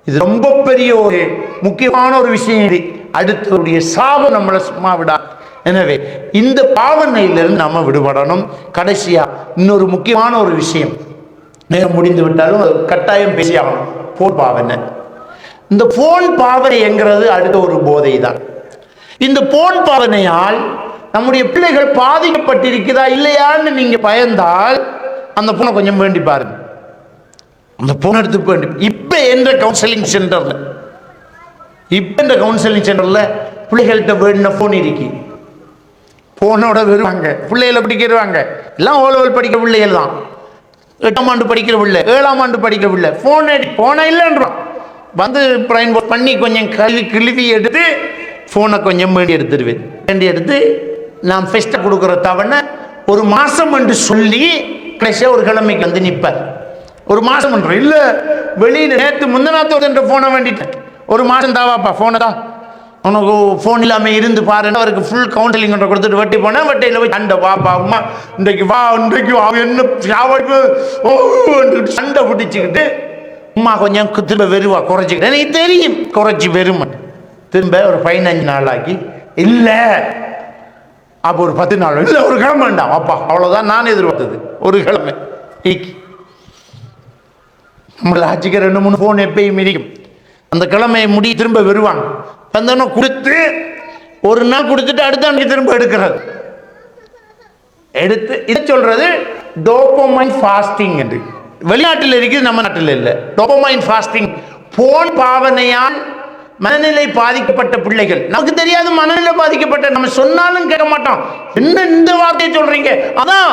இது ரொம்ப பெரிய ஒரு முக்கியமான ஒரு விஷயம். இது அடுத்தவருடைய சாபம் நம்மளை சும்மா விடாது. எனவே இந்த பாவனையிலிருந்து நம்ம விடுபடணும். கடைசியா இன்னொரு முக்கியமான ஒரு விஷயம், நேரம் முடிந்து விட்டாலும் கட்டாயம் பேசியாகணும். போன் பாவனை. இந்த போன் பாவனை என்கிறது அடுத்த ஒரு போதை தான். இந்த போன் பாவனையால் நம்முடைய பிள்ளைகள் பாதிக்கப்பட்டிருக்கிறதா இல்லையான்னு நீங்க பயந்தால் அந்த போனை கொஞ்சம் வேண்டி பாருங்க. அந்த போன் எடுத்து வேண்டி இப்ப என்ற கவுன்சிலிங் சென்டர்ல பிள்ளைகள்கிட்ட வேண்டின போன் இருக்கு. போனோட வருவாங்க, பிள்ளைகளை படிக்கிறவாங்க, எல்லாம் ஓலவல் படிக்கிற பிள்ளைகள் தான், 8ஆம் ஆண்டு படிக்கிற பிள்ளை, 7ஆம் ஆண்டு படிக்கிற பிள்ளை, போனை இல்லைன்றான். வந்து பிரைன் வாஷ் பண்ணி கொஞ்சம் கிழிவி எடுத்து போனை கொஞ்சம் வேண்டி எடுத்து நான் ஃபெஸ்ட்டை கொடுக்குற தவணை ஒரு மாதம் என்று சொல்லி கடைசியாக ஒரு கிழமைக்கு வந்து நிற்பார். ஒரு மாதம் என்று இல்லை, வெளியில் நேற்று முந்தநாத்தோடு என்ற ஃபோனை வேண்டிட்டேன், ஒரு மாதம் தாவாப்பா ஃபோனை தான், உனக்கு ஃபோன் இல்லாமல் இருந்து பாருன்னு அவருக்கு ஃபுல் கவுன்சிலிங் கொடுத்துட்டு வெட்டி போனேன். வெட்டையில் போய் சண்டை, வாப்பா அம்மா இன்றைக்கு வா என்ன சண்டை பிடிச்சிக்கிட்டு அம்மா கொஞ்சம் திரும்ப வெறுவா குறைச்சிக்கிட்டேன். எனக்கு தெரியும் குறைச்சி வெறுமன் திரும்ப ஒரு 15 நாள் ஆக்கி இல்லை, அப்போ ஒரு 10 நாள் இல்லை, ஒரு கிழமை வேண்டாம் அப்பா, அவ்வளோதான் நான் எதிர்பார்த்தது. ஒரு கிழமை நம்மளை ஆட்சிக்க 2-3 ஃபோன் எப்பயும் இருக்கும். அந்த கிழமையை முடி திரும்ப வருவாங்க. வந்தோன்னா கொடுத்து ஒரு நாள் கொடுத்துட்டு அடுத்த அன்னைக்கு திரும்ப எடுத்து இதை சொல்றது டோபமைன் ஃபாஸ்டிங் என்று. வெளிநாட்டில் இருக்குது, நம்ம நாட்டில் இல்லை. Dopamine fasting. போன் பாவனையால் மனநிலை பாதிக்கப்பட்ட பிள்ளைகள், நமக்கு தெரியாது மனநிலை பாதிக்கப்பட்ட, நம்ம சொன்னாலும் கேட்க மாட்டோம். என்ன இந்த வார்த்தையை சொல்றீங்க? அதான்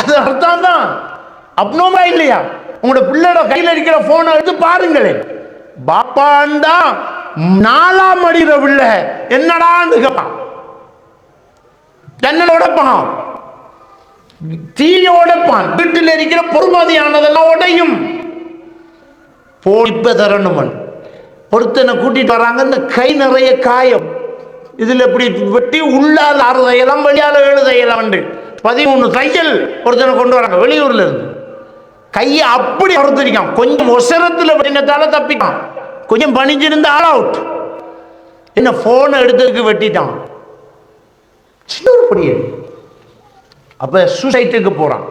அது அர்த்தம் தான். அப்னோமா இல்லையா? உங்களோட பிள்ளையோட கையில் இருக்கிற போனை எடுத்து பாருங்களேன். பாப்பாண்டா 4ஆம் அடியில பிள்ளை என்னடான்னு கேட்பான், ஜன்னல் உடைப்பான், தீய உடைப்பான், வீட்டில் இருக்கிற பொறுமதியானதெல்லாம் உடையும். போலிப்ப தரணுமன் பொறுத்தனை கூட்டிட்டு வராங்க, இந்த கை நிறைய காயம், இதுல எப்படி வெட்டி உள்ளால் 6 தையலாம், வெளியால 7 தையலாம், 13 தையல் ஒருத்தனை கொண்டு வராங்க வெளியூர்ல இருந்து. கையை அப்படி அறுத்திருக்கான். கொஞ்சம் ஒசரத்துல வெட்டினத்தால தப்பிட்டான். கொஞ்சம் பணிஞ்சிருந்த ஆல் அவுட். என்ன போனை எடுத்ததுக்கு வெட்டிட்டான். சின்ன ஒரு படியே. அப்ப சூசைட்டுக்கு போறான்.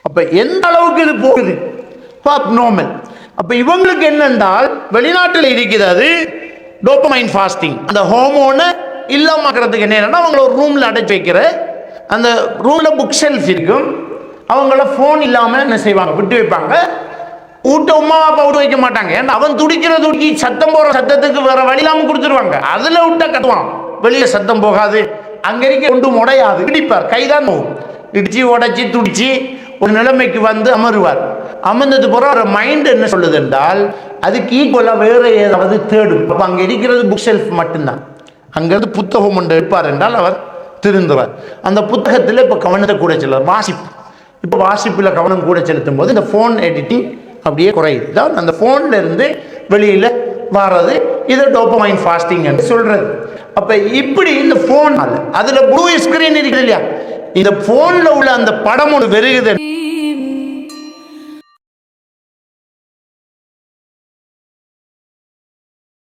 அப்ப எந்த அளவுக்கு இது போகுது நார்மல். அப்ப இவங்களுக்கு என்னென்றால் வெளிநாட்டில் இருக்கிறது டோபமைன் ஃபாஸ்டிங். அந்த ஹார்மோனை இல்லாமக்கிறதுக்கு என்னன்னா அவங்கள ஒரு ரூம்ல அடைச்சு வைக்கிற அந்த ரூம்ல புக் ஷெல்ஃப் இருக்கும். அவங்கள போன் இல்லாம என்ன செய்வாங்க விட்டு வைப்பாங்க. ஊட்ட உமா அப்பா விட்டு வைக்க மாட்டாங்க. ஏன்னா அவன் துடிக்கிற துடிக்கி சத்தம் போற சத்தத்துக்கு வேற வழி இல்லாம கொடுத்துருவாங்க. அதுல விட்டா கட்டுவான். வெளியே சத்தம் போகாது. அங்க இருக்க ஒன்றும் உடையாது. இடிப்பார். கைதான் போகும். இடிச்சு உடைச்சி துடிச்சு ஒரு நிலைமைக்கு வந்து அமருவார். அமர்ந்தது போற மைண்ட் என்ன சொல்லுது என்றால் அதுக்கு ஈக்குவலா வேற ஏதாவது தேடும். அப்ப அங்க இருக்கிறது புக் ஷெல்ஃப் மட்டும்தான். அங்கிருந்து புத்தகம் ஒன்று எடுப்பார் என்றால் அவர் திருந்துவார். அந்த புத்தகத்தில் இப்ப கவனத்தை கூட செல்வார். வாசிப்பு. இப்போ வாசிப்புல கவனம் கூட செலுத்தும் போது இந்த போன் எடிட்டிங் அப்படியே குறையுது. தான் அந்த போன்ல இருந்து வெளியில வர்றது இது டோபமைன் ஃபாஸ்டிங் என்று சொல்றது. அப்ப இப்படி இந்த போன் அதுல ப்ளூ ஸ்கிரீன் இருக்குது இல்லையா, இந்த போன்ல உள்ள அந்த படம் ஒன்று வருகுது.